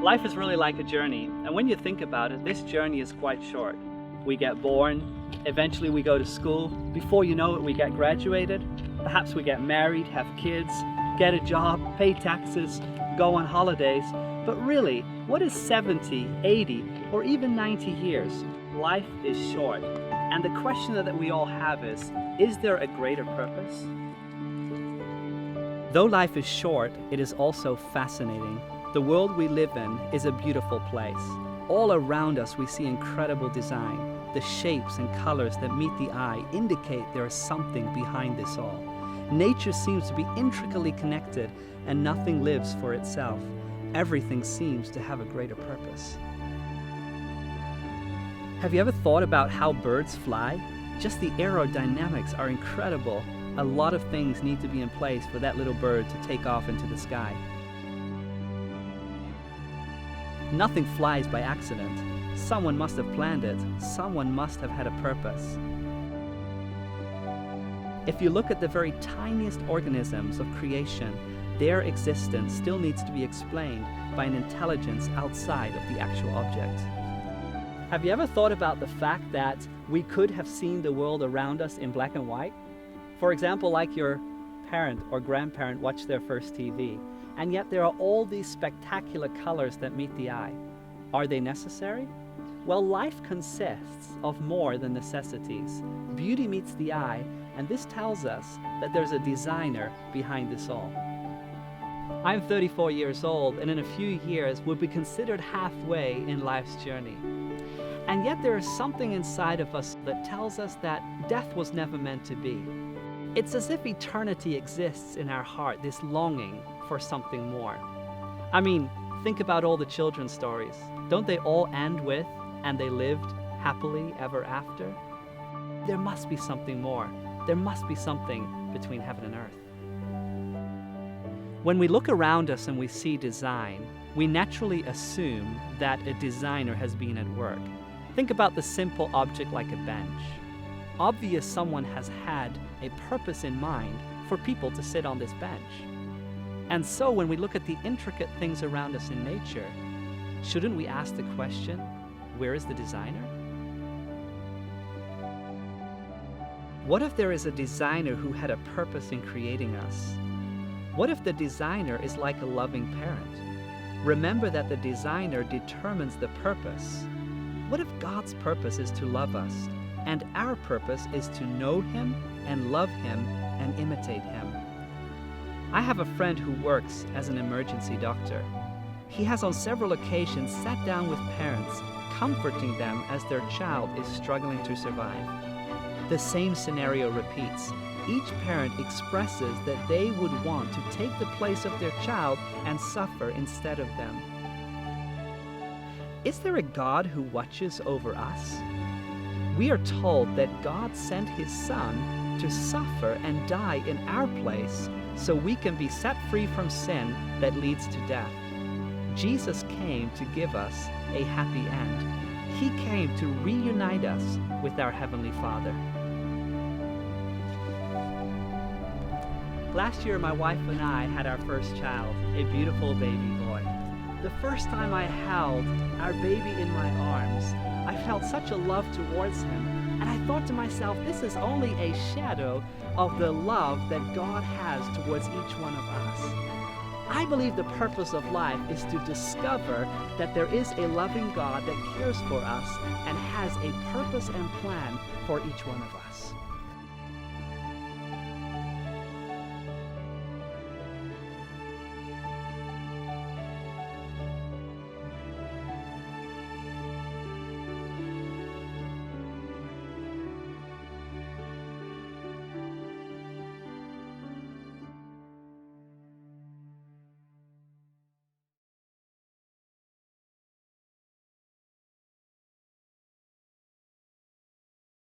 Life is really like a journey, and when you think about it, this journey is quite short. We get born, eventually we go to school, before you know it we get graduated, perhaps we get married, have kids, get a job, pay taxes, go on holidays, but really, what is 70, 80, or even 90 years? Life is short, and the question that we all have is there a greater purpose? Though life is short, it is also fascinating. The world we live in is a beautiful place. All around us we see incredible design. The shapes and colors that meet the eye indicate there is something behind this all. Nature seems to be intricately connected and nothing lives for itself. Everything seems to have a greater purpose. Have you ever thought about how birds fly? Just the aerodynamics are incredible. A lot of things need to be in place for that little bird to take off into the sky. Nothing flies by accident. Someone must have planned it. Someone must have had a purpose. If you look at the very tiniest organisms of creation, their existence still needs to be explained by an intelligence outside of the actual object. Have you ever thought about the fact that we could have seen the world around us in black and white? For example, like your parent or grandparent watched their first TV, and yet there are all these spectacular colors that meet the eye. Are they necessary? Well, life consists of more than necessities. Beauty meets the eye, and this tells us that there's a designer behind this all. I'm 34 years old, and in a few years will be considered halfway in life's journey. And yet there is something inside of us that tells us that death was never meant to be. It's as if eternity exists in our heart, this longing for something more. I mean, think about all the children's stories. Don't they all end with, and they lived happily ever after? There must be something more. There must be something between heaven and earth. When we look around us and we see design, we naturally assume that a designer has been at work. Think about the simple object like a bench. Obvious someone has had a purpose in mind for people to sit on this bench. And so when we look at the intricate things around us in nature, shouldn't we ask the question, where is the designer? What if there is a designer who had a purpose in creating us? What if the designer is like a loving parent? Remember that the designer determines the purpose. What if God's purpose is to love us, and our purpose is to know Him and love Him and imitate Him? I have a friend who works as an emergency doctor. He has on several occasions sat down with parents, comforting them as their child is struggling to survive. The same scenario repeats. Each parent expresses that they would want to take the place of their child and suffer instead of them. Is there a God who watches over us? We are told that God sent His Son to suffer and die in our place so we can be set free from sin that leads to death. Jesus came to give us a happy end. He came to reunite us with our Heavenly Father. Last year, my wife and I had our first child, a beautiful baby boy. The first time I held our baby in my arms, I felt such a love towards him, and I thought to myself, this is only a shadow of the love that God has towards each one of us. I believe the purpose of life is to discover that there is a loving God that cares for us and has a purpose and plan for each one of us.